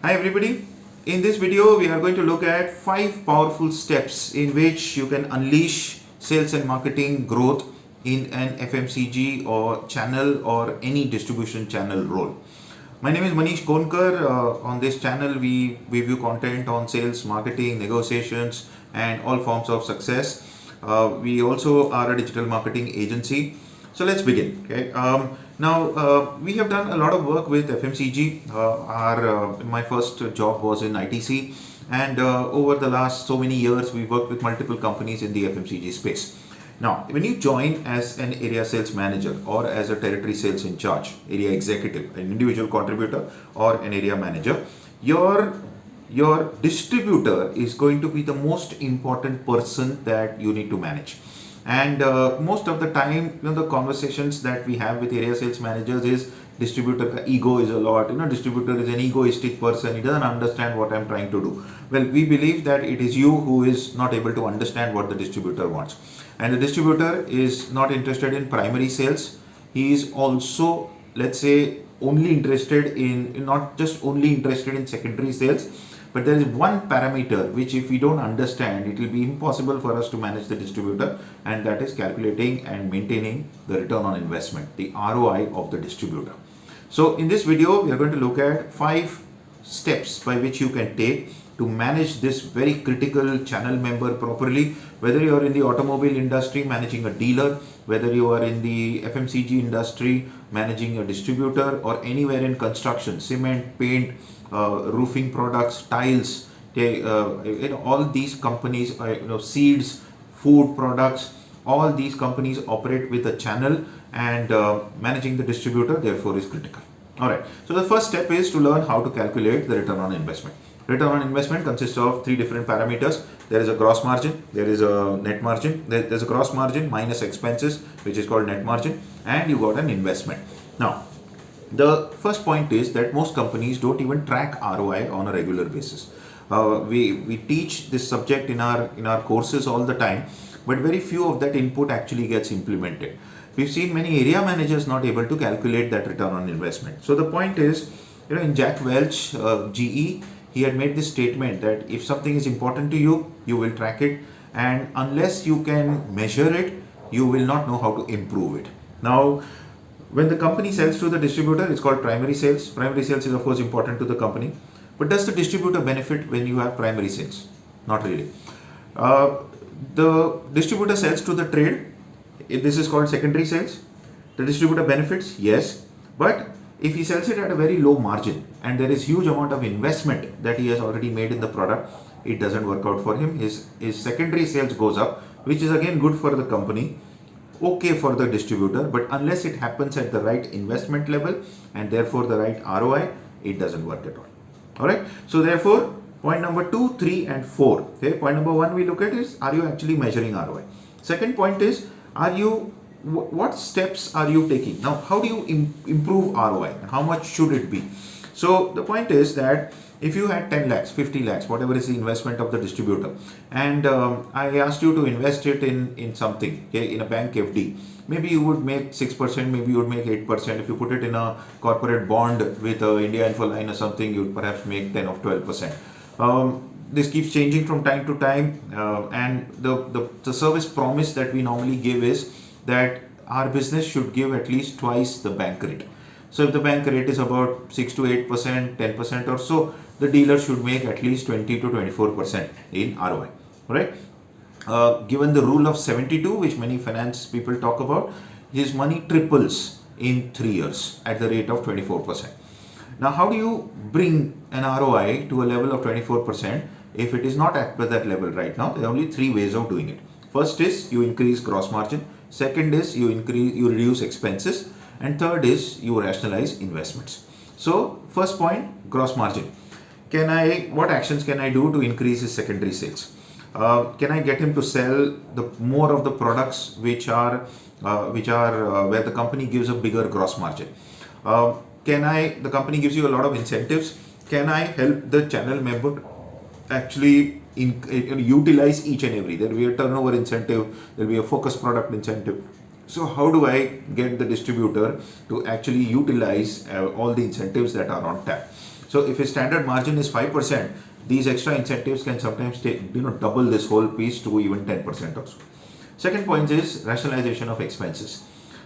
Hi everybody. In this video we are going to look at 5 powerful steps in which you can unleash sales and marketing growth in an FMCG or channel or any distribution channel role. My name is Maneesh Konkar. On this channel we view content on sales, marketing, negotiations and all forms of success. We also are a digital marketing agency. So let's begin. Okay. Now we have done a lot of work with FMCG. My first job was in ITC, and over the last so many years, we worked with multiple companies in the FMCG space. Now, when you join as an area sales manager or as a territory sales in charge, area executive, an individual contributor, or an area manager, your distributor is going to be the most important person that you need to manage. And most of the time, the conversations that we have with area sales managers is distributor ka ego is a lot. Distributor is an egoistic person. He doesn't understand what I'm trying to do. Well, we believe that it is you who is not able to understand what the distributor wants. And the distributor is not interested in primary sales. He is also, let's say, only interested in, not just only interested in secondary sales, but there is one parameter which if we don't understand, it will be impossible for us to manage the distributor, and that is calculating and maintaining the return on investment, the ROI of the distributor. So in this video, we are going to look at 5 steps by which you can take to manage this very critical channel member properly, whether you are in the automobile industry managing a dealer, whether you are in the FMCG industry managing a distributor, or anywhere in construction, cement, paint, roofing products, tiles, all these companies, seeds, food products, all these companies operate with a channel, and managing the distributor therefore is critical. Alright, so the first step is to learn how to calculate the return on investment. Return on investment consists of 3 different parameters. There is a gross margin, there is a net margin, there's a gross margin minus expenses, which is called net margin, and you got an investment. Now, the first point is that most companies don't even track ROI on a regular basis. We teach this subject in our courses all the time, but very few of that input actually gets implemented. We've seen many area managers not able to calculate that return on investment. So the point is, in Jack Welch, GE, he had made this statement that if something is important to you, you will track it, and unless you can measure it, you will not know how to improve it. Now, when the company sells to the distributor, it's called primary sales. Primary sales is of course important to the company. But does the distributor benefit when you have primary sales? Not really. The distributor sells to the trade. This is called secondary sales. The distributor benefits, yes. But if he sells it at a very low margin and there is huge amount of investment that he has already made in the product, it doesn't work out for him. His secondary sales goes up, which is again good for the company, okay for the distributor, but unless it happens at the right investment level and therefore the right ROI, it doesn't work at all. Alright, so therefore point number 2, 3 and 4. Okay, point number 1 we look at is, are you actually measuring ROI? Second point is, what steps are you taking? Now, how do you improve ROI and how much should it be? So the point is that if you had 10 lakhs, 50 lakhs, whatever is the investment of the distributor, and I asked you to invest it in something, okay, in a bank FD, maybe you would make 6%, maybe you would make 8%. If you put it in a corporate bond with India Infoline or something, you would perhaps make 10 or 12%. This keeps changing from time to time, and the service promise that we normally give is that our business should give at least twice the bank rate. So if the bank rate is about 6 to 8%, 10% or so, the dealer should make at least 20 to 24% in ROI, right? Given the rule of 72, which many finance people talk about, his money triples in 3 years at the rate of 24%. Now, how do you bring an ROI to a level of 24% if it is not at that level right now? There are only 3 ways of doing it. First is you increase gross margin. Second is you reduce expenses. And third is you rationalize investments. So first point, gross margin. What actions can I do to increase his secondary sales? Can I get him to sell more of the products which are where the company gives a bigger gross margin? The company gives you a lot of incentives. Can I help the channel member actually utilize each and every? There will be a turnover incentive, there will be a focus product incentive. So how do I get the distributor to actually utilize all the incentives that are on tap? So if a standard margin is 5%, these extra incentives can sometimes take, double this whole piece to even 10% also. Second point is rationalization of expenses.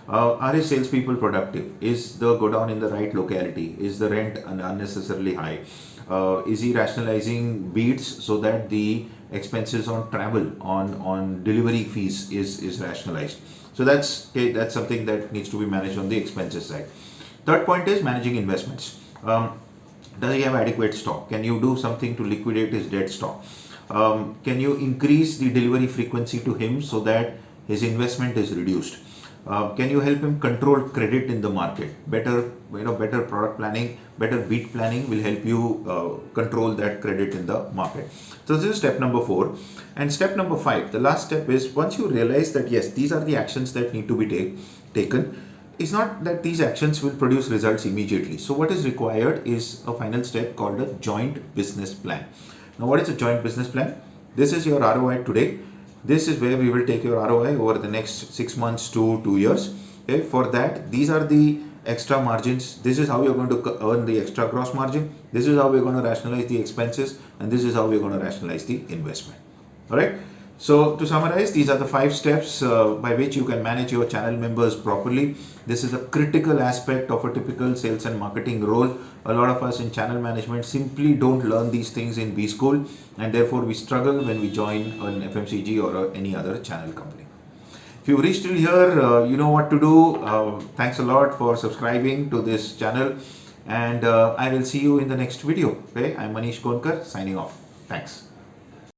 Are his salespeople productive? Is the godown in the right locality? Is the rent unnecessarily high? Is he rationalizing beats so that the expenses on travel, on delivery fees is rationalized? So that's something that needs to be managed on the expenses side. Third point is managing investments. Does he have adequate stock? Can you do something to liquidate his dead stock? Can you increase the delivery frequency to him so that his investment is reduced? Can you help him control credit in the market? Better product planning, better beat planning will help you control that credit in the market. So this is step number 4. And step number 5, the last step is, once you realize that yes, these are the actions that need to be taken, it's not that these actions will produce results immediately. So what is required is a final step called a joint business plan. Now, what is a joint business plan? This is your ROI today. This is where we will take your ROI over the next 6 months to 2 years. Okay, for that, these are the extra margins. This is how you're going to earn the extra gross margin. This is how we're going to rationalize the expenses, and this is how we're going to rationalize the investment. All right. So to summarize, these are the 5 steps by which you can manage your channel members properly. This is a critical aspect of a typical sales and marketing role. A lot of us in channel management simply don't learn these things in B school, and therefore we struggle when we join an FMCG or any other channel company. If you've reached till here, you know what to do. Thanks a lot for subscribing to this channel, and I will see you in the next video. Okay, I'm Maneesh Konkar signing off. Thanks.